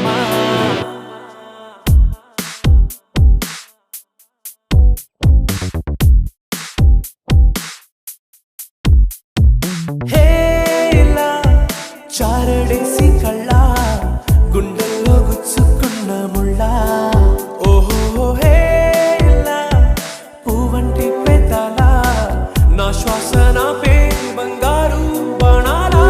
మామా. హే ఇలా చారడేసి కళ్ళ గుండెల్లో గుచ్చుకున్న ముళ్ళ. ఓహో హే ఇలా పువ్వంటి పెదాల నా శ్వాస నా పే బంగారు బాణాలా.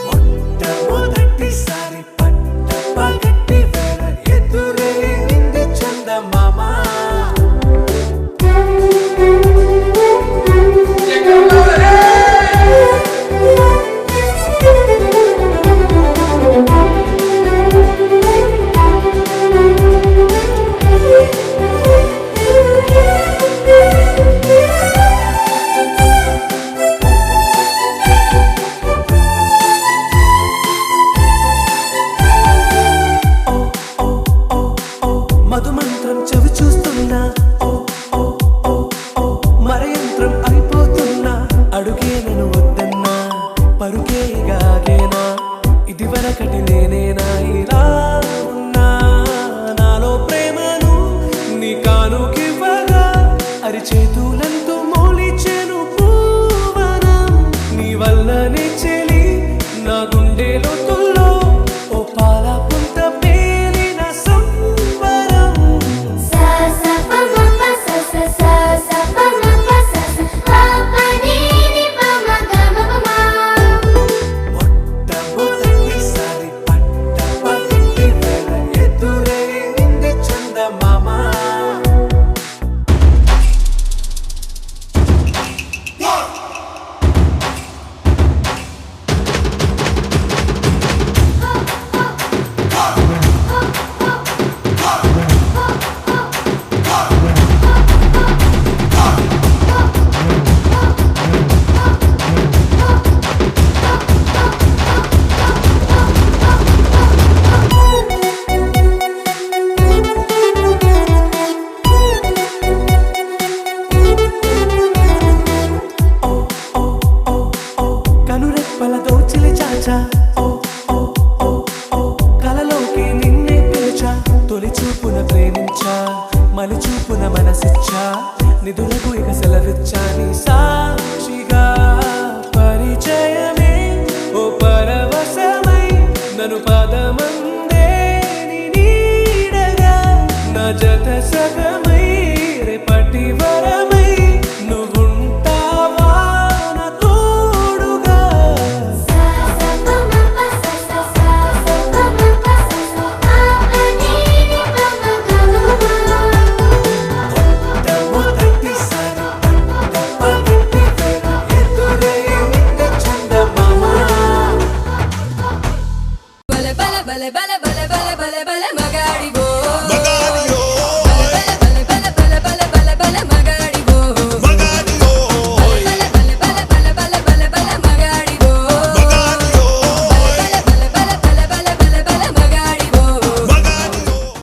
మొట్టమొదటిసారి పట్ట పగటి వేళ ఎదురైంది చందమామ. మధుమంత్రం చెవి చూస్తున్నా, ఓ ఓ ఓ ఓ మరయంత్రం అయిపోతున్నా. అడుగే నన్ను వద్దన్నా పరుగే గాగేనా, ఇది వరకటి నేనేనా ఇలా ఉన్నా. నాలో ప్రేమను నీ కానుకివ్వగా అరిచేతులంతో మోలిచెను పూవనం. నీ వల్లనే చెలి నా గుండె లోతుల్లో ఓ పాల పుంత పేలిన సంబరం. మొట్టమొదటిసారి పట్ట పగటి వేళ ఎదురైంది చందమామ. కనురెప్పల దోచిలి చాచా, ఓ ఓ ఓ ఓ కలలోకి నిన్నే పిలిచా. తొలి చూపున ప్రేమించా, మలి చూపున మనసిచ్చా, నిధులకు ఇక సెలవిచ్చా. నీ